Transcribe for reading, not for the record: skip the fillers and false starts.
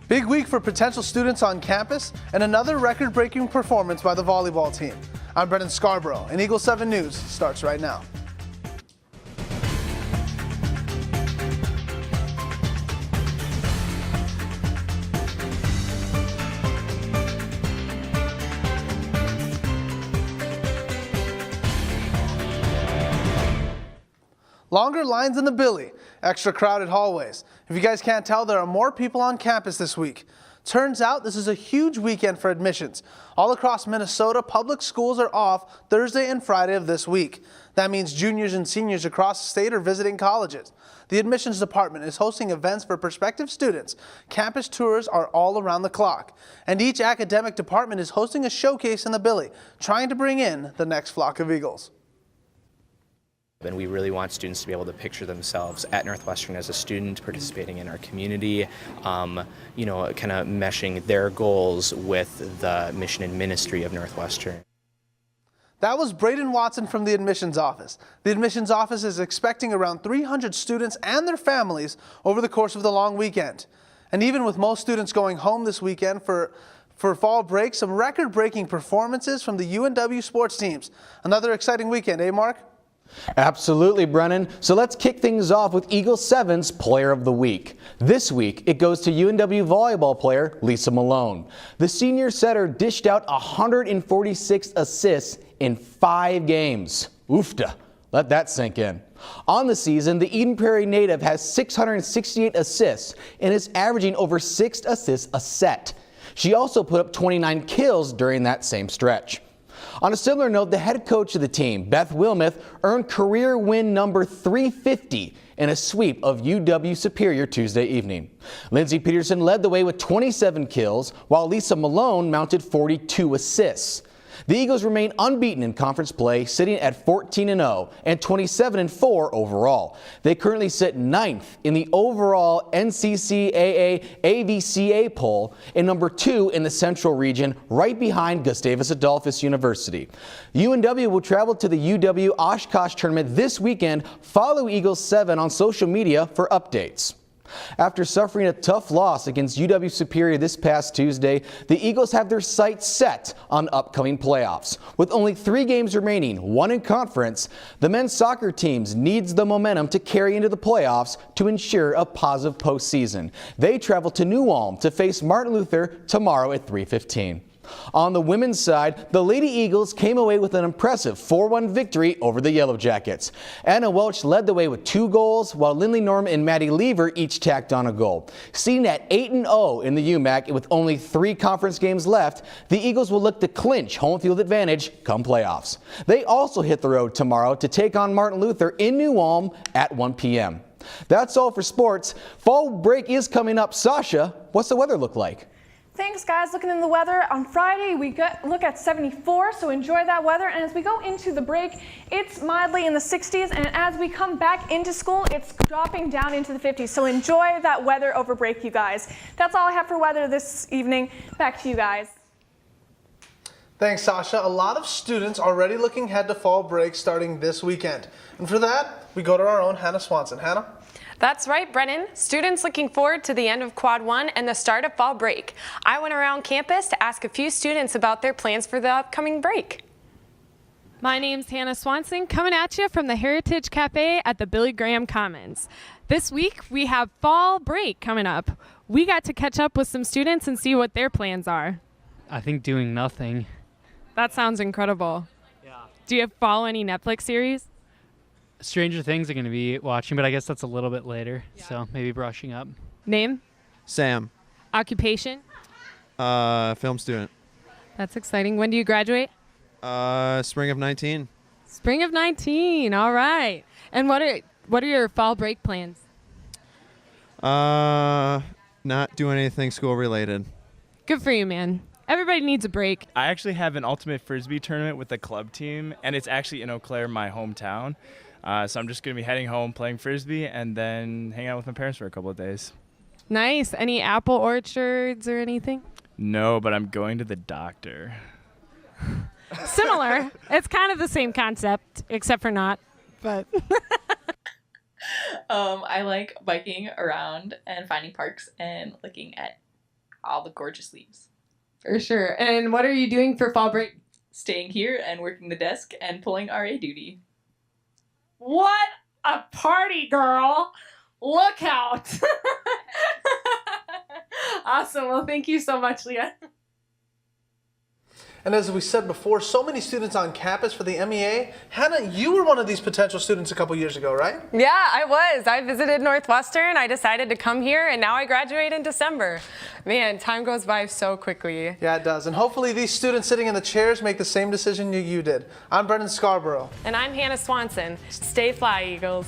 Big week for potential students on campus and another record-breaking performance by the volleyball team. I'm Brennen Scarborough, and Eagle 7 News starts right now. Longer lines in the Billy, extra crowded hallways. If you guys can't tell, there are more people on campus this week. Turns out this is a huge weekend for admissions. All across Minnesota, public schools are off Thursday and Friday of this week. That means juniors and seniors across the state are visiting colleges. The admissions department is hosting events for prospective students. Campus tours are all around the clock. And each academic department is hosting a showcase in the Billy, trying to bring in the next flock of Eagles. And we really want students to be able to picture themselves at Northwestern as a student, participating in our community, kind of meshing their goals with the mission and ministry of Northwestern. That was Braden Watson from the admissions office. The admissions office is expecting around 300 students and their families over the course of the long weekend. And even with most students going home this weekend for fall break, some record-breaking performances from the UNW sports teams. Another exciting weekend, eh, Mark? Absolutely, Brennan. So let's kick things off with Eagle 7's Player of the Week. This week, it goes to UNW volleyball player Lisa Malone. The senior setter dished out 146 assists in 5 games. Oofta. Let that sink in. On the season, the Eden Prairie native has 668 assists and is averaging over 6 assists a set. She also put up 29 kills during that same stretch. On a similar note, the head coach of the team, Beth Wilmoth, earned career win number 350 in a sweep of UW Superior Tuesday evening. Lindsey Peterson led the way with 27 kills, while Lisa Malone mounted 42 assists. The Eagles remain unbeaten in conference play, sitting at 14-0 and 27-4 overall. They currently sit 9th in the overall NCCAA AVCA poll and number 2 in the Central region, right behind Gustavus Adolphus University. UNW will travel to the UW Oshkosh tournament this weekend. Follow Eagles 7 on social media for updates. After suffering a tough loss against UW Superior this past Tuesday, the Eagles have their sights set on upcoming playoffs. With only 3 games remaining, 1 in conference, the men's soccer teams needs the momentum to carry into the playoffs to ensure a positive postseason. They travel to New Ulm to face Martin Luther tomorrow at 3:15. On the women's side, the Lady Eagles came away with an impressive 4-1 victory over the Yellow Jackets. Anna Welch led the way with 2 goals, while Lindley Norm and Maddie Lever each tacked on a goal. Seen at 8-0 in the UMAC with only 3 conference games left, the Eagles will look to clinch home field advantage come playoffs. They also hit the road tomorrow to take on Martin Luther in New Ulm at 1 p.m. That's all for sports. Fall break is coming up. Sasha, what's the weather look like? Thanks, guys. Looking in the weather, on Friday we look at 74, so enjoy that weather. And as we go into the break, it's mildly in the 60s, and as we come back into school, it's dropping down into the 50s. So enjoy that weather over break, you guys. That's all I have for weather this evening. Back to you guys. Thanks, Sasha. A lot of students already looking ahead to fall break starting this weekend. And for that, we go to our own Hannah Swanson. Hannah? That's right, Brennan. Students looking forward to the end of Quad 1 and the start of fall break. I went around campus to ask a few students about their plans for the upcoming break. My name's Hannah Swanson, coming at you from the Heritage Cafe at the Billy Graham Commons. This week, we have fall break coming up. We got to catch up with some students and see what their plans are. I think doing nothing. That sounds incredible. Yeah. Do you follow any Netflix series? Stranger Things are going to be watching, but I guess that's a little bit later, so maybe brushing up. Name? Sam. Occupation? Film student. That's exciting. When do you graduate? Spring of 19. Spring of 19. All right. And what are your fall break plans? Not doing anything school related. Good for you, man. Everybody needs a break. I actually have an ultimate frisbee tournament with the club team, and it's actually in Eau Claire, my hometown. So I'm just going to be heading home, playing frisbee, and then hanging out with my parents for a couple of days. Nice. Any apple orchards or anything? No, but I'm going to the doctor. Similar. It's kind of the same concept, except for not. But I like biking around and finding parks and looking at all the gorgeous leaves. For sure. And what are you doing for fall break? Staying here and working the desk and pulling RA duty. What a party, girl. Look out. Awesome. Well, thank you so much, Leah. And as we said before, so many students on campus for the MEA. Hannah, you were one of these potential students a couple years ago, right? Yeah, I was. I visited Northwestern. I decided to come here, and now I graduate in December. Man, time goes by so quickly. Yeah, it does. And hopefully these students sitting in the chairs make the same decision you did. I'm Brennen Scarborough. And I'm Hannah Swanson. Stay fly, Eagles.